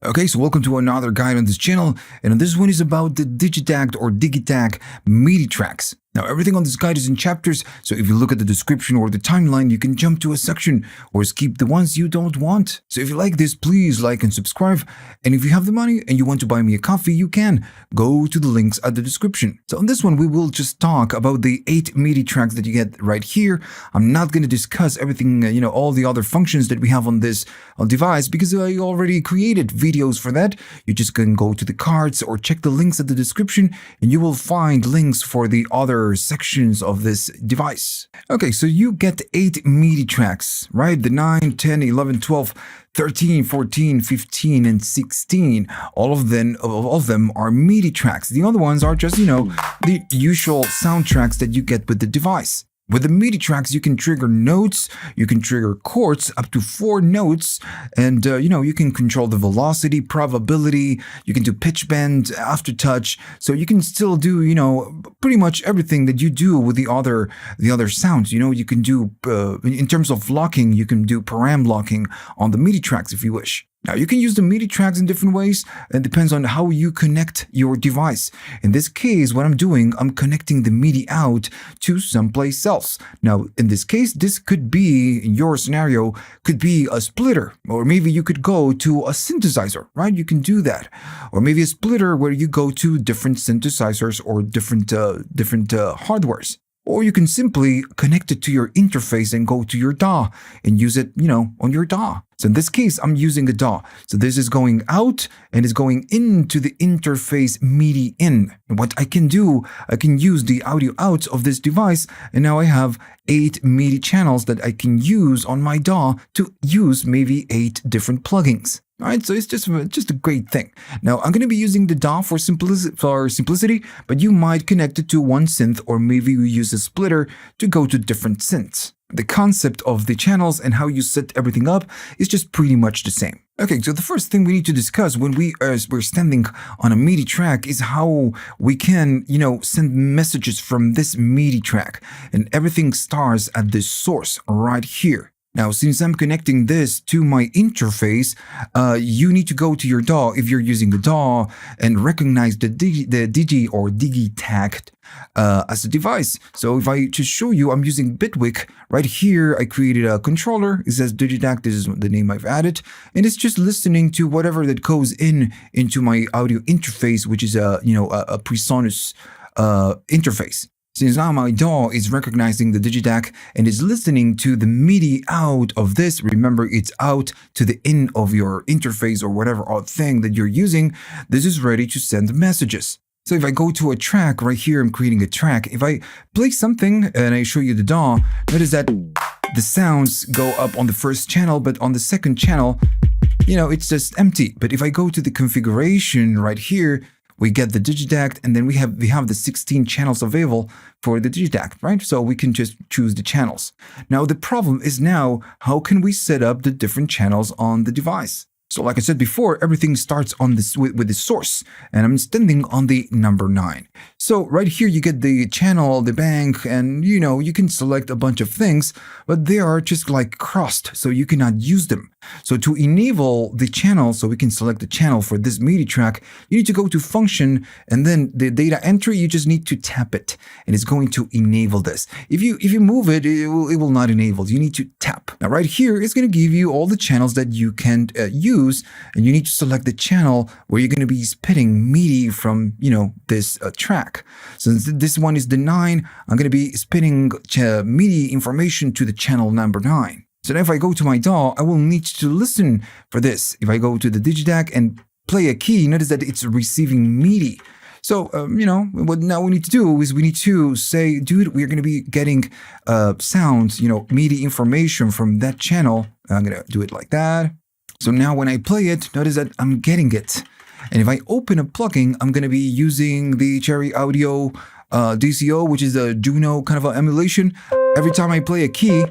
Okay, so welcome to another guide on this channel, and this one is about the DIGITAKT or DIGITAKT MIDI tracks. Now, everything on this guide is in chapters, so if you look at the description or the timeline, you can jump to a section or skip the ones you don't want. So if you like this, please like and subscribe, and if you have the money and you want to buy me a coffee, you can. Go to the links at the description. So on this one, we will just talk about the 8 MIDI tracks that you get right here. I'm not going to discuss everything, all the other functions that we have on this device, because I already created videos for that. You just can go to the cards or check the links at the description, and you will find links for the other sections of this device. Okay, so you get 8 MIDI tracks, right? The 9, 10, 11, 12, 13, 14, 15, and 16. All of them are MIDI tracks. The other ones are just, the usual soundtracks that you get with the device. With the MIDI tracks, you can trigger notes, you can trigger chords up to 4 notes, and you can control the velocity, probability, you can do pitch bend, aftertouch, so you can still do, pretty much everything that you do with the other sounds. You can do, in terms of locking, you can do param locking on the MIDI tracks if you wish. Now, you can use the MIDI tracks in different ways. It depends on how you connect your device. In this case, what I'm doing, I'm connecting the MIDI out to someplace else. Now, in this case, this could be, in your scenario, could be a splitter. Or maybe you could go to a synthesizer, right? You can do that. Or maybe a splitter where you go to different synthesizers or different hardwares. Or you can simply connect it to your interface and go to your DAW and use it, on your DAW. So in this case, I'm using a DAW. So this is going out and is going into the interface MIDI in. And what I can do, I can use the audio out of this device, and now I have 8 MIDI channels that I can use on my DAW to use maybe 8 different plugins. All right, so it's just a great thing. Now, I'm going to be using the DAW for simplicity, but you might connect it to one synth, or maybe you use a splitter to go to different synths. The concept of the channels and how you set everything up is just pretty much the same. Okay, so the first thing we need to discuss when we're standing on a MIDI track is how we can, send messages from this MIDI track. And everything starts at this source right here. Now, since I'm connecting this to my interface, you need to go to your DAW if you're using a DAW and recognize the Digi or DIGITAKT as a device. So if I just show you, I'm using Bitwig. Right here, I created a controller. It says DIGITAKT. This is the name I've added. And it's just listening to whatever that goes into my audio interface, which is a PreSonus interface. Since now my DAW is recognizing the DIGITAKT and is listening to the MIDI out of this, remember it's out to the in of your interface or whatever odd thing that you're using, this is ready to send messages. So if I go to a track, right here I'm creating a track, if I play something and I show you the DAW, notice that the sounds go up on the first channel, but on the second channel, it's just empty. But if I go to the configuration right here, we get the DIGITAKT, and then we have the 16 channels available for the DIGITAKT, right? So we can just choose the channels. Now, the problem is now, how can we set up the different channels on the device? So like I said before, everything starts on this with the source, and I'm standing on the number 9. So right here you get the channel, the bank, and you can select a bunch of things, but they are just like crossed, so you cannot use them. So to enable the channel, so we can select the channel for this MIDI track, you need to go to function, and then the data entry, you just need to tap it, and it's going to enable this. If you move it, it will not enable. You need to tap. Now right here, it's going to give you all the channels that you can use. And you need to select the channel where you're going to be spitting MIDI from, this track. So since this one is the 9, I'm going to be spitting MIDI information to the channel number 9. So now if I go to my DAW, I will need to listen for this. If I go to the DIGITAKT and play a key, notice that it's receiving MIDI. So, what now we need to do is we need to say, dude, we're going to be getting sounds, MIDI information from that channel. I'm going to do it like that. So now when I play it, notice that I'm getting it. And if I open a plugin, I'm going to be using the Cherry Audio DCO, which is a Juno kind of an emulation. Every time I play a key,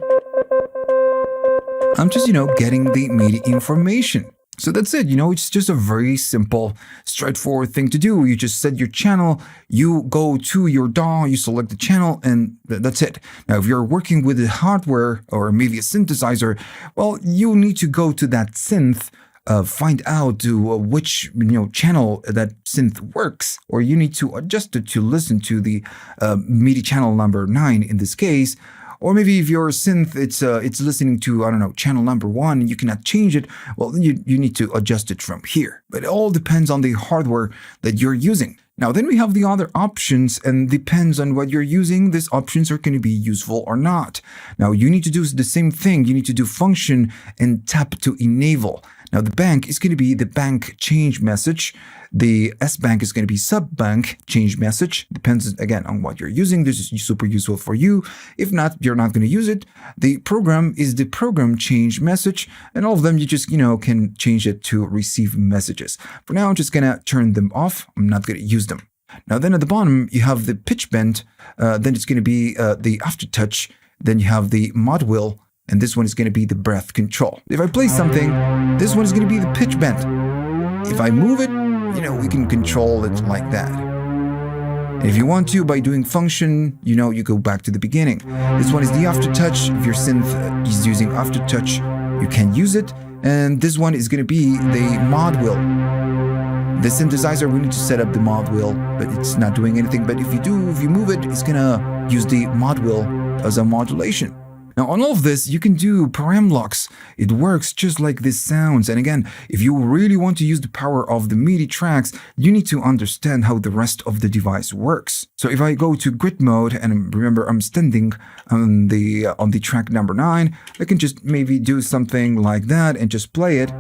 I'm just, getting the MIDI information. So that's it, it's just a very simple, straightforward thing to do. You just set your channel, you go to your DAW, you select the channel, and that's it. Now, if you're working with the hardware or maybe a synthesizer, well, you need to go to that synth find out to which channel that synth works, or you need to adjust it to listen to the MIDI channel number 9 in this case. Or maybe if your synth it's listening to, I don't know, channel number 1, you cannot change it, well, then you need to adjust it from here. But it all depends on the hardware that you're using. Now, then we have the other options, and depends on what you're using, these options are going to be useful or not. Now, you need to do the same thing. You need to do function and tap to enable. Now, the bank is going to be the bank change message. The S bank is going to be sub bank change message. Depends, again, on what you're using. This is super useful for you. If not, you're not going to use it. The program is the program change message. And all of them, you just, can change it to receive messages. For now, I'm just going to turn them off. I'm not going to use them. Now, then at the bottom, you have the pitch bend. Then it's going to be the aftertouch. Then you have the mod wheel. And this one is going to be the breath control. If I play something, this one is going to be the pitch bend. If I move it, we can control it like that. And if you want to, by doing function, you go back to the beginning. This one is the aftertouch. If your synth is using aftertouch, you can use it. And this one is going to be the mod wheel. The synthesizer, we need to set up the mod wheel, but it's not doing anything. But if you move it, it's going to use the mod wheel as a modulation. Now, on all of this, you can do param locks. It works just like this sounds. And again, if you really want to use the power of the MIDI tracks, you need to understand how the rest of the device works. So if I go to grid mode, and remember I'm standing on the track number 9, I can just maybe do something like that and just play it.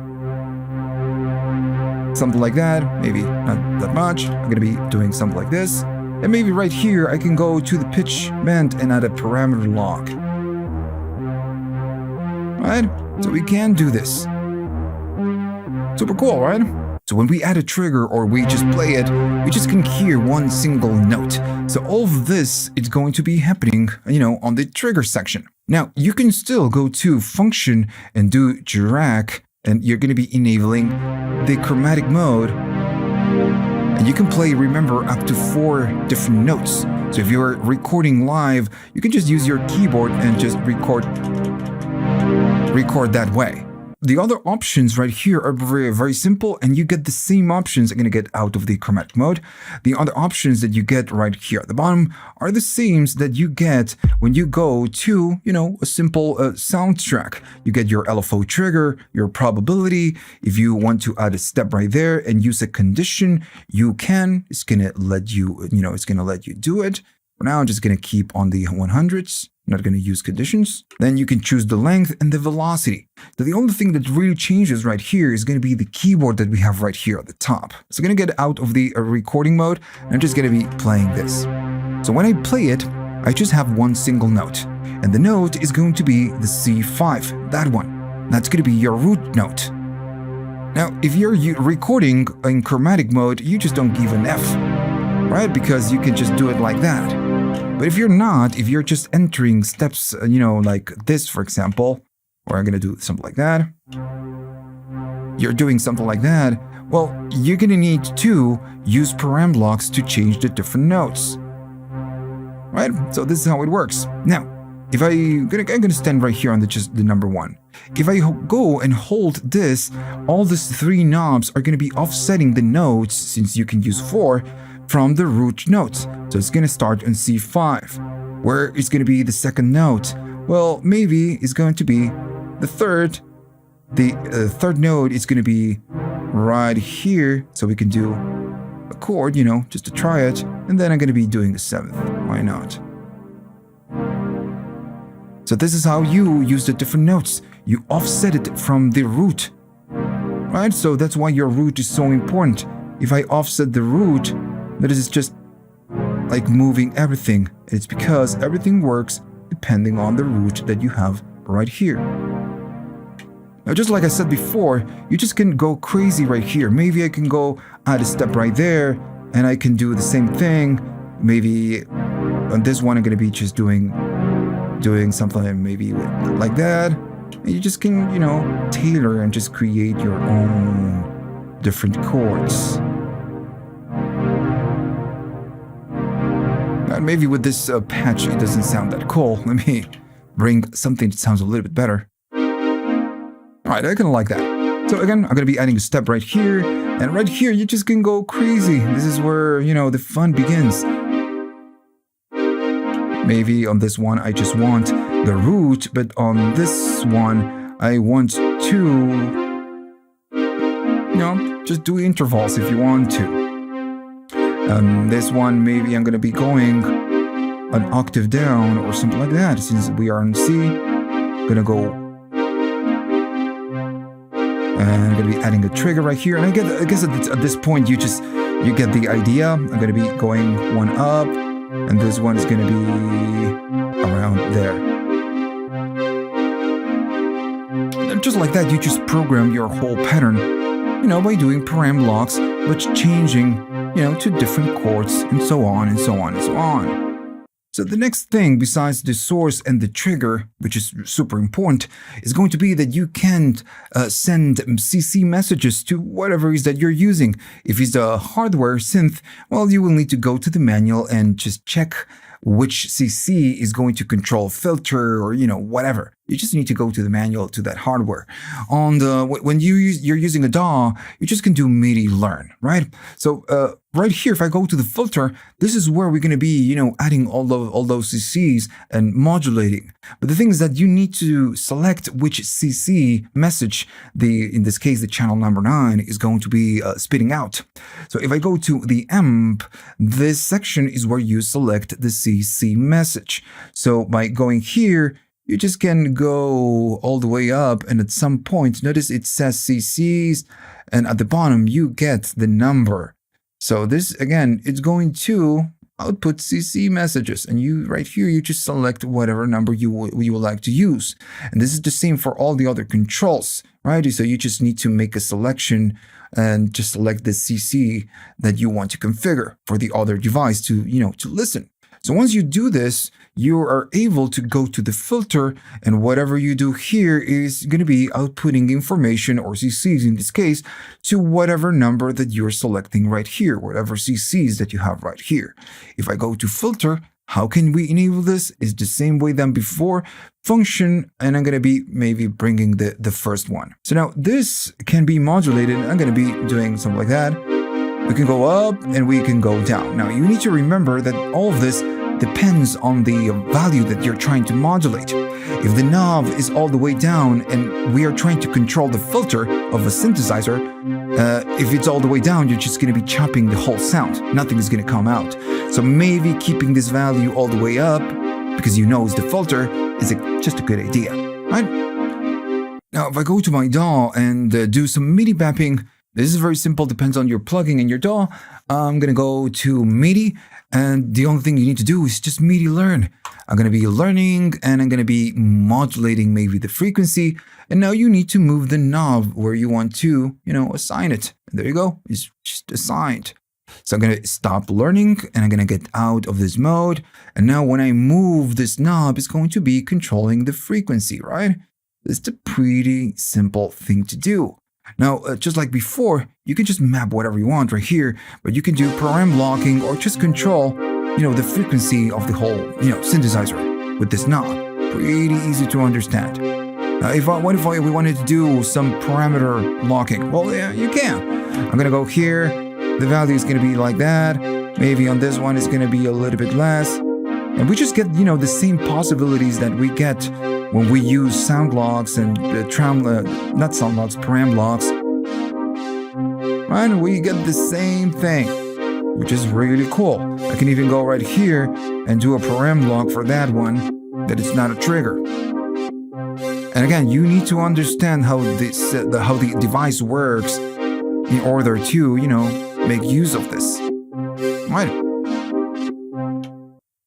Something like that, maybe not that much. I'm going to be doing something like this. And maybe right here, I can go to the pitch bend and add a parameter lock. Right? So we can do this. Super cool, right? So when we add a trigger or we just play it, we just can hear one single note. So all of this is going to be happening, on the trigger section. Now, you can still go to function and do track, and you're going to be enabling the chromatic mode. And you can play, remember, up to 4 different notes. So if you're recording live, you can just use your keyboard and just record that way. The other options right here are very, very simple, and you get the same options you're going to get out of the chromatic mode. The other options that you get right here at the bottom are the same that you get when you go to, a simple soundtrack. You get your LFO trigger, your probability. If you want to add a step right there and use a condition, you can. It's going to let you, it's going to let you do it. For now, I'm just going to keep on the 100s. Not going to use conditions. Then you can choose the length and the velocity. So the only thing that really changes right here is going to be the keyboard that we have right here at the top. So I'm going to get out of the recording mode, and I'm just going to be playing this. So when I play it, I just have one single note. And the note is going to be the C5, that one. That's going to be your root note. Now, if you're recording in chromatic mode, you just don't give an F, right? Because you can just do it like that. But if you're not, if you're just entering steps, like this, for example, or I'm going to do something like that. You're doing something like that. Well, you're going to need to use param blocks to change the different notes. Right? So this is how it works. Now, if I'm going to stand right here on the number 1. If I go and hold this, all these 3 knobs are going to be offsetting the notes, since you can use 4, from the root notes. So it's going to start on C5. Where is going to be the second note? Well, maybe it's going to be the third. The third note is going to be right here. So we can do a chord, just to try it. And then I'm going to be doing the 7th. Why not? So this is how you use the different notes. You offset it from the root. Right? So that's why your root is so important. If I offset the root, that is just like moving everything. It's because everything works depending on the root that you have right here. Now, just like I said before, you just can go crazy right here. Maybe I can go add a step right there, and I can do the same thing. Maybe on this one, I'm going to be just doing something maybe like that. And you just can, tailor and just create your own different chords. Maybe with this patch, it doesn't sound that cool. Let me bring something that sounds a little bit better. All right, I kind of like that. So again, I'm going to be adding a step right here, and right here, you just can go crazy. This is where, the fun begins. Maybe on this one, I just want the root, but on this one, I want to, just do intervals if you want to. This one, maybe I'm going to be going an octave down or something like that. Since we are on C, I'm going to go, and I'm going to be adding a trigger right here. And I guess at this point, you get the idea. I'm going to be going one up, and this one is going to be around there. And just like that, you just program your whole pattern, by doing param blocks, but changing, to different chords, and so on, and so on, and so on. So the next thing, besides the source and the trigger, which is super important, is going to be that you can send CC messages to whatever it is that you're using. If it's a hardware synth, well, you will need to go to the manual and just check which CC is going to control filter or, whatever. You just need to go to the manual to that hardware. When you're using a DAW, you just can do MIDI learn, right? So right here, if I go to the filter, this is where we're going to be, adding all those CCs and modulating. But the thing is that you need to select which CC message, in this case, the channel number 9 is going to be spitting out. So if I go to the amp, this section is where you select the CC message. So by going here, you just can go all the way up, and at some point, notice it says CCs, and at the bottom, you get the number. So this, again, it's going to output CC messages, and right here, you just select whatever number you would like to use. And this is the same for all the other controls, right? So you just need to make a selection and just select the CC that you want to configure for the other device to listen. So once you do this, you are able to go to the filter, and whatever you do here is going to be outputting information, or CCs in this case, to whatever number that you're selecting right here, whatever CCs that you have right here. If I go to filter, how can we enable this? It's the same way than before, function, and I'm going to be maybe bringing the first one. So now this can be modulated. I'm going to be doing something like that. We can go up and we can go down. Now, you need to remember that all of this depends on the value that you're trying to modulate. If the knob is all the way down and we are trying to control the filter of a synthesizer, if it's all the way down, you're just going to be chopping the whole sound. Nothing is going to come out. So maybe keeping this value all the way up, because it's the filter, is just a good idea, right? Now, if I go to my DAW and do some MIDI mapping, this is very simple, depends on your plugin and your DAW. I'm going to go to MIDI, and the only thing you need to do is just MIDI learn. I'm going to be learning, and I'm going to be modulating maybe the frequency. And now you need to move the knob where you want to, assign it. And there you go, it's just assigned. So I'm going to stop learning, and I'm going to get out of this mode. And now when I move this knob, it's going to be controlling the frequency, right? It's a pretty simple thing to do. Now, just like before, you can just map whatever you want right here, but you can do param blocking or just control, the frequency of the whole, synthesizer with this knob. Pretty easy to understand. Now, what if we wanted to do some parameter locking? Well, yeah, you can. I'm going to go here. The value is going to be like that. Maybe on this one, it's going to be a little bit less. And we just get, the same possibilities that we get when we use sound logs and not sound logs, param blocks. Right? We get the same thing, which is really cool. I can even go right here and do a param block for that one, that it's not a trigger. And again, you need to understand how the device works in order to, make use of this. Right?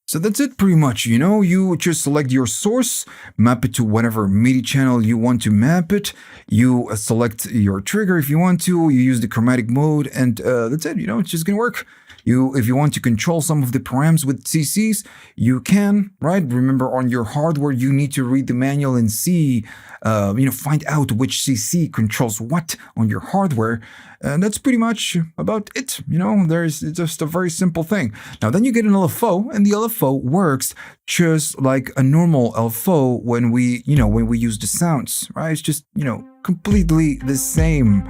So that's it pretty much, you just select your source, map it to whatever MIDI channel you want to map it, you select your trigger if you want to, you use the chromatic mode, and that's it, it's just gonna work. If you want to control some of the params with CCs, you can, right? Remember, on your hardware, you need to read the manual and see find out which CC controls what on your hardware. And that's pretty much about it. It's just a very simple thing. Now, then you get an LFO, and the LFO works just like a normal LFO when we use the sounds, right? It's just, completely the same.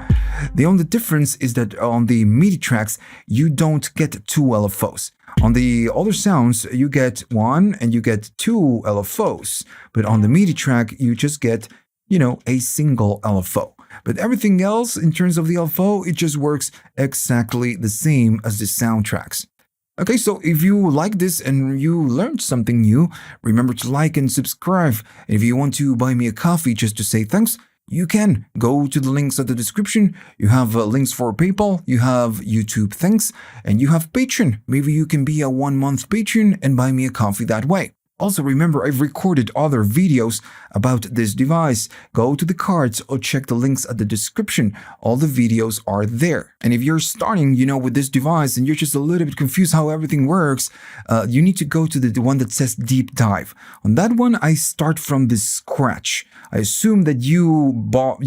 The only difference is that on the MIDI tracks, you don't get two LFOs. On the other sounds, you get one and you get two LFOs. But on the MIDI track, you just get, a single LFO. But everything else, in terms of the LFO, it just works exactly the same as the soundtracks. Okay, so if you like this and you learned something new, remember to like and subscribe. And if you want to buy me a coffee just to say thanks, you can go to the links at the description. You have links for PayPal, you have YouTube thanks, and you have Patreon. Maybe you can be a 1-month patron and buy me a coffee that way. Also, remember, I've recorded other videos about this device. Go to the cards or check the links at the description. All the videos are there. And if you're starting, with this device and you're just a little bit confused how everything works, you need to go to the one that says Deep Dive. On that one, I start from the scratch. I assume that you bought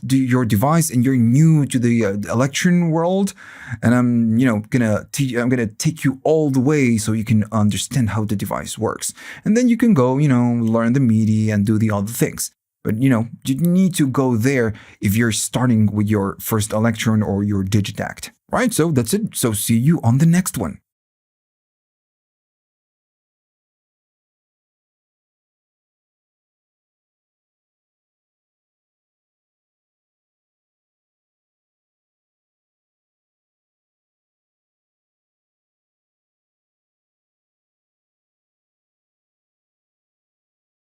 your device and you're new to the Elektron world, and I'm gonna take you all the way so you can understand how the device works. And then you can go, learn the MIDI and do the other things. But, you need to go there if you're starting with your first Elektron or your DIGITAKT. Right, so that's it. So see you on the next one.